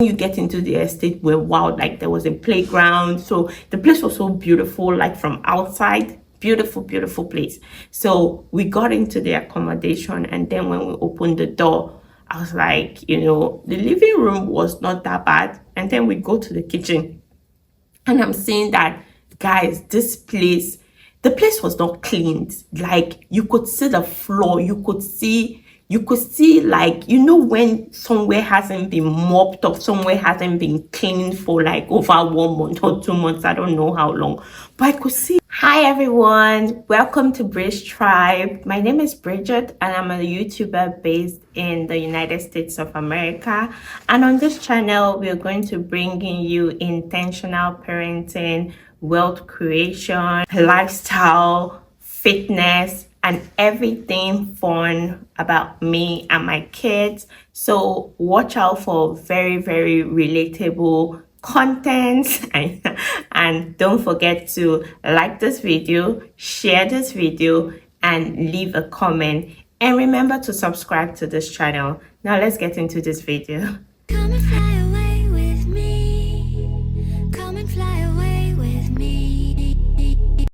you get into the estate were wild. Like there was a playground, so the place was so beautiful, like from outside. Beautiful place. So we got into the accommodation, and then when we opened the door, I was like, the living room was not that bad. And then we go to the kitchen, and I'm seeing that, guys, the place was not cleaned. Like you could see the floor, you could see, like, when somewhere hasn't been mopped up, somewhere hasn't been cleaned for like over 1 month or 2 months, I don't know how long, but I could see. Hi everyone, welcome to Bridge Tribe. My name is Bridget and I'm a YouTuber based in the United States of America. And on this channel, we're going to bring in you intentional parenting, wealth creation, lifestyle, fitness, and everything fun about me and my kids. So watch out for very relatable content and don't forget to like this video, share this video, and leave a comment, and remember to subscribe to this channel. Now let's get into this video. Come and fly away with me. Come and fly away with me.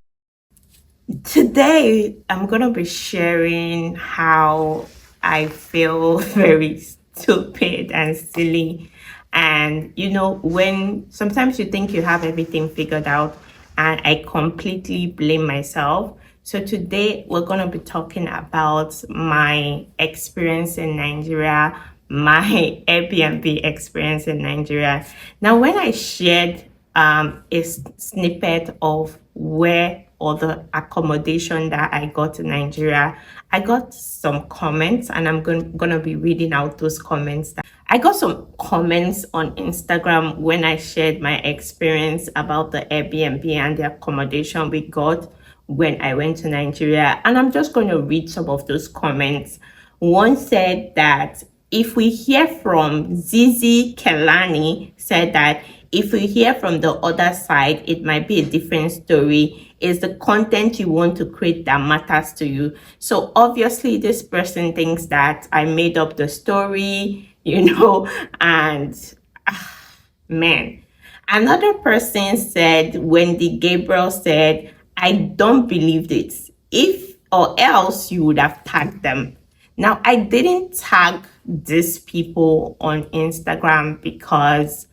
Today I'm gonna be sharing how I feel very stupid and silly. And when sometimes you think you have everything figured out, and I completely blame myself. So today we're going to be talking about my experience in Nigeria, my Airbnb experience in Nigeria. Now, when I shared a snippet of where or the accommodation that I got in Nigeria, I got some comments, and I'm gonna be reading out those comments. I got some comments on Instagram when I shared my experience about the Airbnb and the accommodation we got when I went to Nigeria, and I'm just going to read some of those comments. One said that if we hear from Zizi Kelani, said that if we hear from the other side, it might be a different story. It's the content you want to create that matters to you. So obviously this person thinks that I made up the story, and man. Another person said, Wendy Gabriel said, I don't believe it. If or else you would have tagged them. Now, I didn't tag these people on Instagram because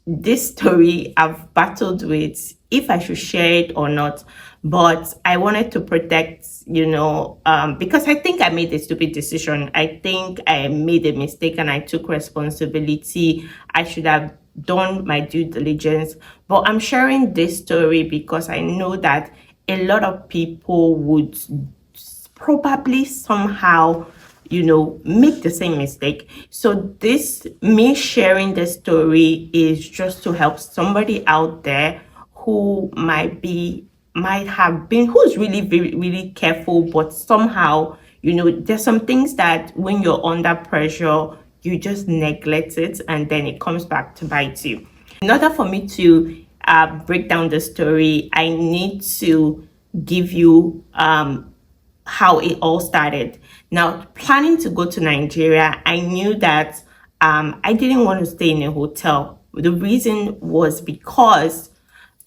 this story I've battled with if I should share it or not, but I wanted to protect, because I think I made a stupid decision. I think I made a mistake and I took responsibility. I should have done my due diligence, but I'm sharing this story because I know that a lot of people would probably somehow make the same mistake. So me sharing the story is just to help somebody out there who might have been, who's really really careful, but somehow there's some things that when you're under pressure you just neglect it, and then it comes back to bite you. In order for me to break down the story, I need to give you how it all started. Now, planning to go to Nigeria, I knew that I didn't want to stay in a hotel. The reason was because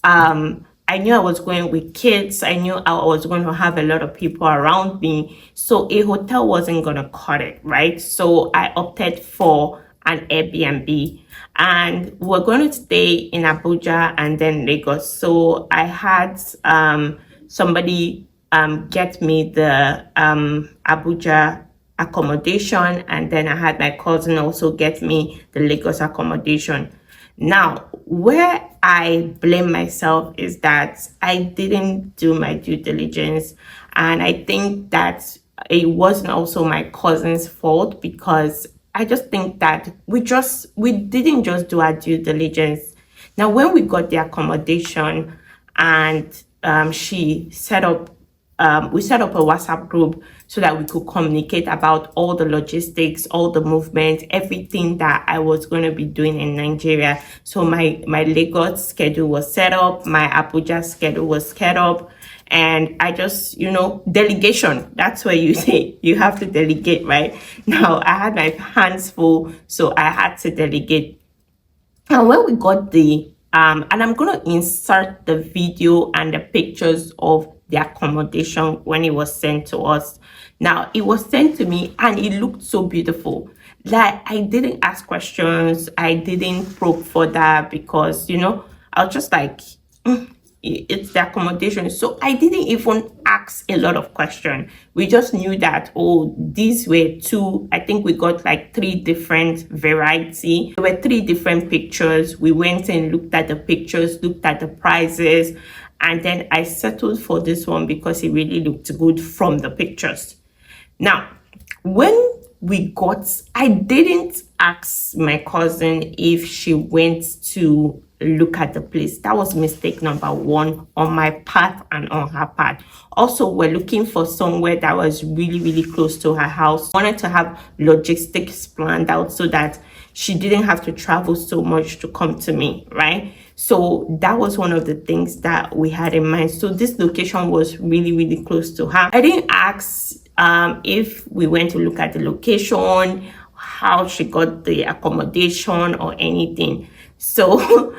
I knew I was going with kids. I knew I was going to have a lot of people around me. So a hotel wasn't going to cut it, right? So I opted for an Airbnb, and we're going to stay in Abuja and then Lagos. So I had somebody get me the Abuja accommodation, and then I had my cousin also get me the Lagos accommodation. Now, where I blame myself is that I didn't do my due diligence, and I think that it wasn't also my cousin's fault, because I just think that we didn't just do our due diligence. Now, when we got the accommodation and she set up we set up a WhatsApp group so that we could communicate about all the logistics, all the movement, everything that I was going to be doing in Nigeria. So my Lagos schedule was set up, my Abuja schedule was set up, And I just, delegation. That's where you say you have to delegate, right? Now I had my hands full, so I had to delegate. And when we got and I'm going to insert the video and the pictures of the accommodation when it was sent to us. Now, it was sent to me and it looked so beautiful. Like, I didn't ask questions. I didn't probe further because, I was just like, it's the accommodation. So I didn't even ask a lot of questions. We just knew that, oh, these were two, I think we got like 3 different variety. There were 3 different pictures. We went and looked at the pictures, looked at the prices, and then I settled for this one because it really looked good from the pictures. Now, when I didn't ask my cousin if she went to look at the place. That was mistake number 1 on my part and on her part. Also, we're looking for somewhere that was really, really close to her house. Wanted to have logistics planned out so that she didn't have to travel so much to come to me, right? So that was one of the things that we had in mind. So this location was really, really close to her. I didn't ask if we went to look at the location, how she got the accommodation or anything. So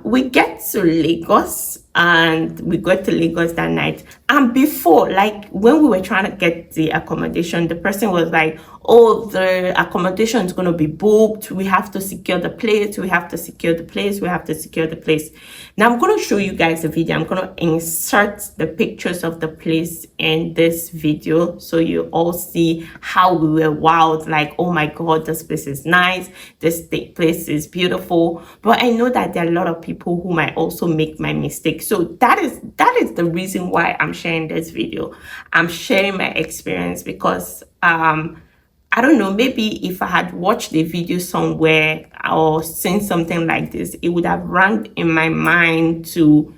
we get to Lagos, and we got to Lagos that night. And before, like when we were trying to get the accommodation, the person was like, oh, the accommodation is going to be booked. We have to secure the place. We have to secure the place. We have to secure the place. Now I'm going to show you guys the video. I'm going to insert the pictures of the place in this video so you all see how we were wowed. Like, oh my God, this place is nice. This place is beautiful. But I know that there are a lot of people who might also make my mistake. So that is the reason why I'm sharing this video. I'm sharing my experience because I don't know, maybe if I had watched the video somewhere or seen something like this, it would have ranked in my mind to,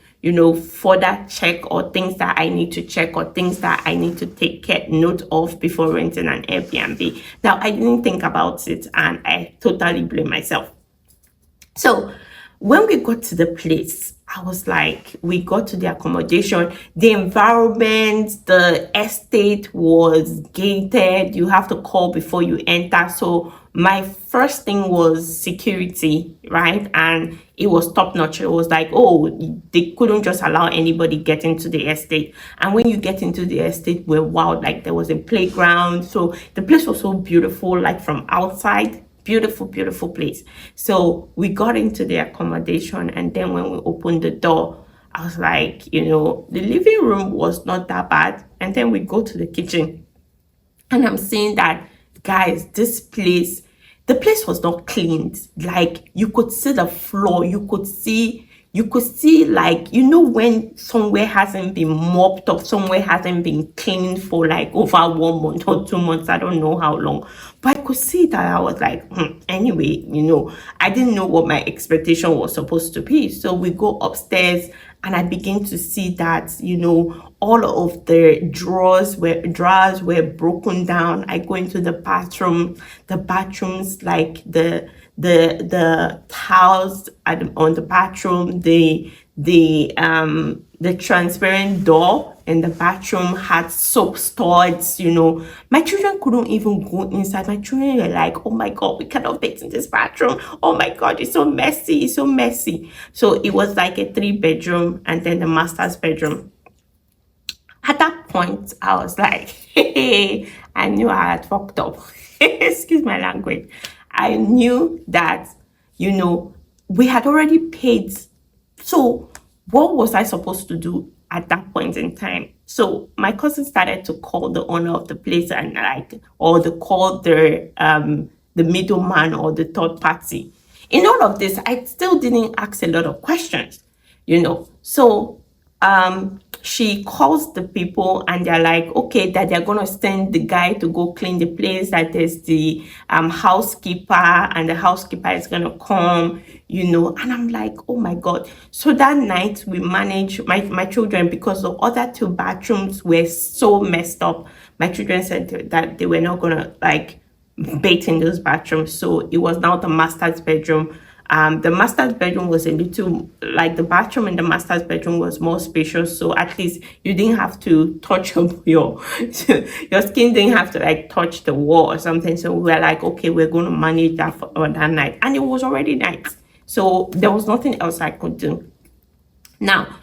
further check, or things that I need to check, or things that I need to take note of before renting an Airbnb. Now, I didn't think about it and I totally blame myself. So when we got to the place, I was like, we got to the accommodation, the environment, the estate was gated. You have to call before you enter. So my first thing was security, right? And it was top notch. It was like, oh, they couldn't just allow anybody get into the estate. And when you get into the estate, we're wild. Like there was a playground. So the place was so beautiful, like from outside. Beautiful, beautiful place. So we got into the accommodation, and then when we opened the door, I was like, the living room was not that bad. And then we go to the kitchen, and I'm saying that, guys, the place was not cleaned. Like you could see the floor, you could see like, when somewhere hasn't been mopped up, somewhere hasn't been cleaned for like over 1 month or 2 months, I don't know how long, but I could see that. I was like, anyway, I didn't know what my expectation was supposed to be. So we go upstairs, and I begin to see that, all of the drawers were broken down. I go into the bathroom. The bathrooms, like the tiles on the bathroom, the transparent door in the bathroom had soap studs. My children couldn't even go inside. My children were like, oh my God, we cannot bathe in this bathroom. Oh my God, it's so messy. It's so messy. So it was like a 3-bedroom, and then the master's bedroom. At that point, I was like, hey, I knew I had fucked up. Excuse my language. I knew that, we had already paid. So what was I supposed to do at that point in time? So my cousin started to call the owner of the place and call the middleman or the third party. In all of this, I still didn't ask a lot of questions, So she calls the people, and they're like, okay, that they're going to send the guy to go clean the place, that there's the housekeeper, and the housekeeper is going to come, and I'm like, oh my God. So that night we managed, my children, because the other 2 bathrooms were so messed up, my children said that they were not going to like bathe in those bathrooms. So it was now the master's bedroom. The master's bedroom was a little, like the bathroom in the master's bedroom was more spacious, so at least you didn't have to touch your your skin didn't have to like touch the wall or something. So we were like, okay, we're going to manage that for that night, and it was already night, so there was nothing else I could do. Now,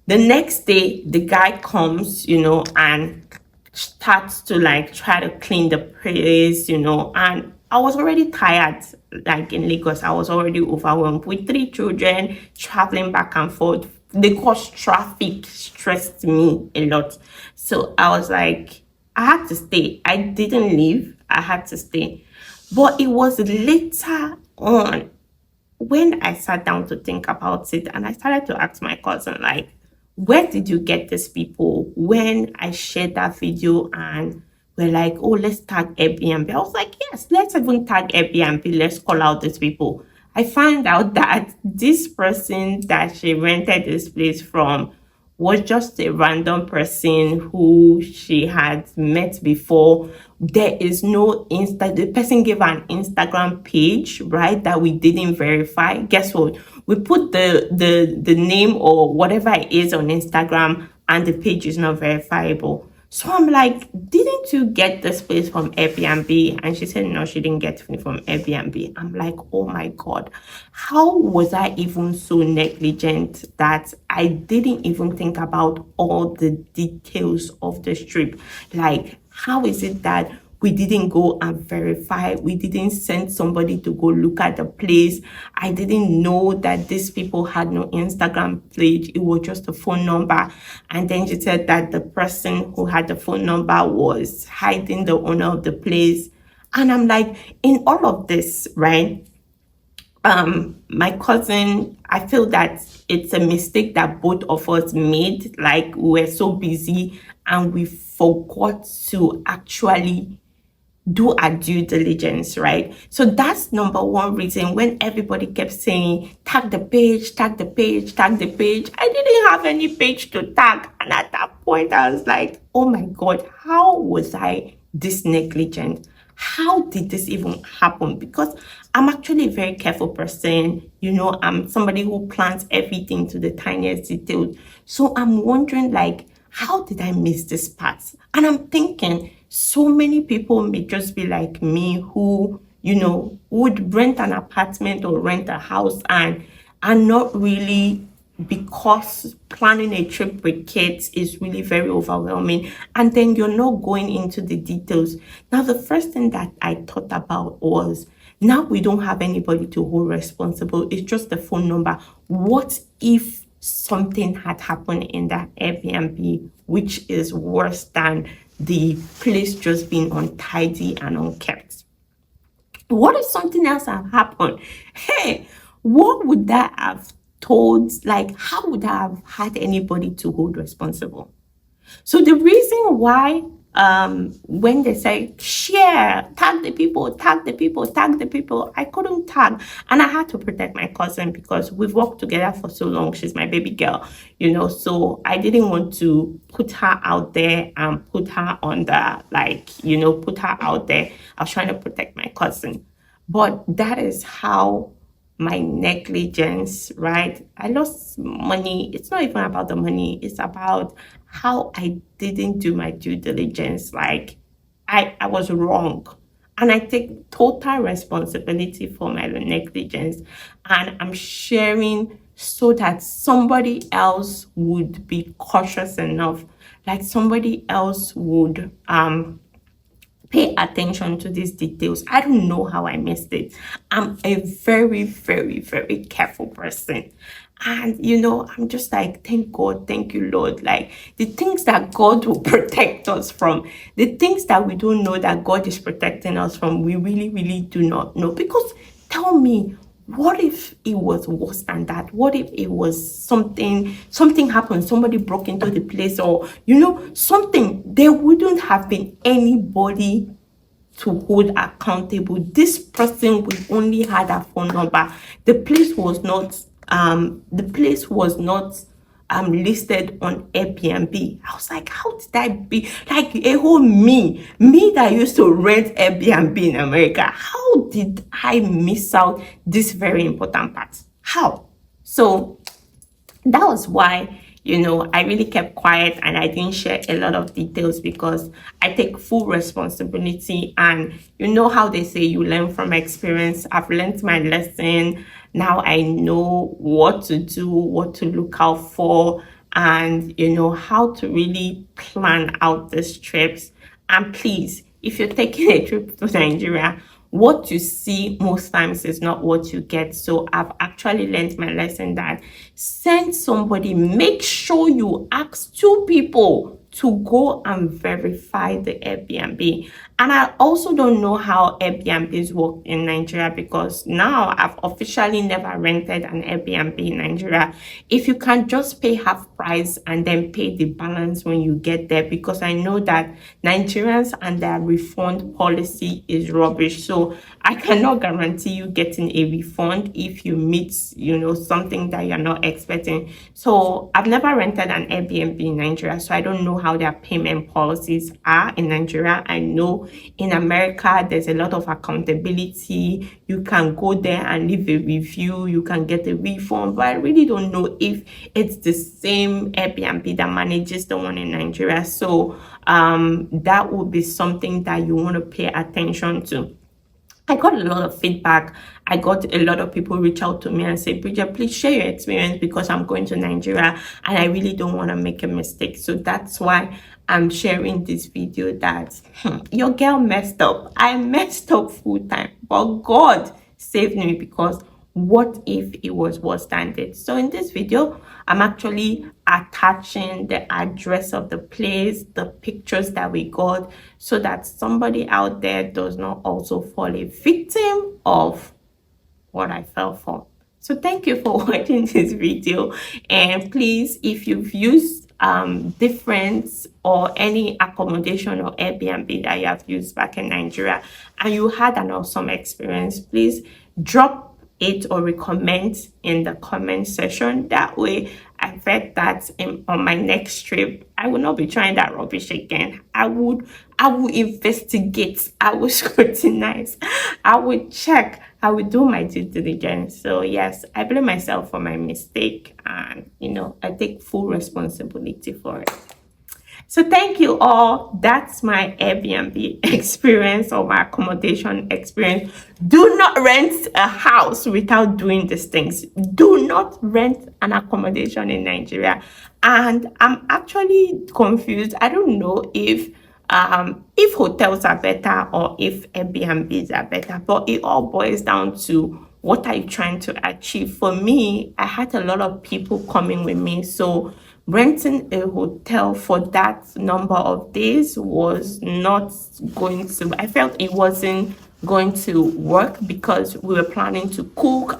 the next day, the guy comes, and starts to like try to clean the place, and I was already tired. Like in Lagos, I was already overwhelmed with 3 children traveling back and forth. The cause traffic stressed me a lot. So I was like, I had to stay. I didn't leave. I had to stay. But it was later on when I sat down to think about it, and I started to ask my cousin, like, where did you get these people? When I shared that video and we're like, oh, let's tag Airbnb. I was like, yes, let's even tag Airbnb. Let's call out these people. I found out that this person that she rented this place from was just a random person who she had met before. There is no the person gave an Instagram page, right, that we didn't verify. Guess what? We put the name or whatever it is on Instagram, and the page is not verifiable. So I'm like, didn't you get this place from Airbnb? And she said, no, she didn't get it from Airbnb. I'm like, oh my God, how was I even so negligent that I didn't even think about all the details of the trip? Like, how is it that we didn't go and verify? We didn't send somebody to go look at the place. I didn't know that these people had no Instagram page. It was just a phone number. And then she said that the person who had the phone number was hiding the owner of the place. And I'm like, in all of this, right? My cousin, I feel that it's a mistake that both of us made. Like, we were so busy and we forgot to actually do our due diligence, right? So that's number one reason when everybody kept saying, tag the page, tag the page, tag the page. I didn't have any page to tag. And at that point, I was like, oh my God, how was I this negligent? How did this even happen? Because I'm actually a very careful person. I'm somebody who plans everything to the tiniest detail. So I'm wondering, like, how did I miss this part? And I'm thinking, so many people may just be like me who, would rent an apartment or rent a house and not really, because planning a trip with kids is really very overwhelming. And then you're not going into the details. Now, the first thing that I thought about was, now we don't have anybody to hold responsible. It's just the phone number. What if something had happened in that Airbnb, which is worse than the place just being untidy and unkept? What if something else had happened? Hey, what would that have told? Like, how would I have had anybody to hold responsible? So the reason why when they say share, tag the people, tag the people, tag the people, I couldn't tag. And I had to protect my cousin because we've worked together for so long. She's my baby girl, so I didn't want to put her out there and put her on the, put her out there. I was trying to protect my cousin. But that is how my negligence, right? I lost money. It's not even about the money. It's about how I didn't do my due diligence. Like, I was wrong. And I take total responsibility for my negligence. And I'm sharing so that somebody else would be cautious enough. Like, somebody else would pay attention to these details. I don't know how I missed it. I'm a very, very, very careful person. And, I'm just like, thank God, thank you, Lord. Like, the things that God will protect us from, the things that we don't know that God is protecting us from, we really, really do not know. Because tell me, what if it was worse than that? What if it was something happened, somebody broke into the place, or, something? There wouldn't have been anybody to hold accountable. This person, we only had a phone number. The place was not listed on Airbnb. I was like, how did I be like a whole me that used to rent Airbnb in America? How did I miss out this very important part? How? So that was why, I really kept quiet and I didn't share a lot of details, because I take full responsibility. And you know how they say you learn from experience. I've learned my lesson. Now I know what to do, what to look out for, and how to really plan out these trips. And please, if you're taking a trip to Nigeria, what you see most times is not what you get. So I've actually learned my lesson that send somebody, make sure you ask 2 people to go and verify the Airbnb. And I also don't know how Airbnbs work in Nigeria, because now I've officially never rented an Airbnb in Nigeria. If you can just pay half price and then pay the balance when you get there, because I know that Nigerians and their refund policy is rubbish. So I cannot guarantee you getting a refund if you meet, something that you're not expecting. So I've never rented an Airbnb in Nigeria, so I don't know how their payment policies are in Nigeria. I know in America, there's a lot of accountability. You can go there and leave a review. You can get a refund, but I really don't know if it's the same Airbnb that manages the one in Nigeria. So that would be something that you want to pay attention to. I got a lot of feedback. I got a lot of people reach out to me and say, Bridget, please share your experience, because I'm going to Nigeria and I really don't want to make a mistake. So that's why I'm sharing this video that your girl messed up. I messed up full time, but God saved me, because what if it was worse than this? So in this video, I'm actually attaching the address of the place, the pictures that we got, so that somebody out there does not also fall a victim of what I fell for. So thank you for watching this video. And please, if you've used different or any accommodation or Airbnb that you have used back in Nigeria and you had an awesome experience, please drop it or recommend in the comment section. That way I bet that on my next trip I will not be trying that rubbish again. I would investigate, I would scrutinize, I would check, I would do my due diligence. So yes, I blame myself for my mistake, and I take full responsibility for it. So thank you all. That's my Airbnb experience, or my accommodation experience. Do not rent a house without doing these things. Do not rent an accommodation in Nigeria. And I'm actually confused. I don't know if hotels are better or if Airbnbs are better, but it all boils down to what are you trying to achieve. For me, I had a lot of people coming with me, so renting a hotel for that number of days was not going to, I felt it wasn't going to work, because we were planning to cook.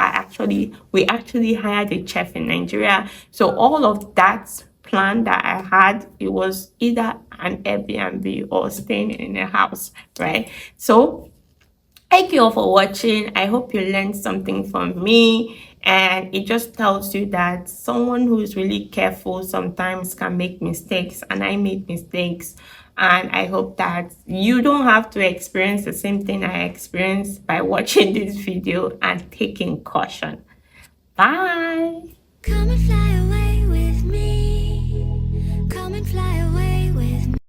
We actually hired a chef in Nigeria. So all of that plan that I had, it was either an Airbnb or staying in a house, right? So thank you all for watching. I hope you learned something from me. And it just tells you that someone who is really careful sometimes can make mistakes. And I made mistakes. And I hope that you don't have to experience the same thing I experienced by watching this video and taking caution. Bye. Come and fly away.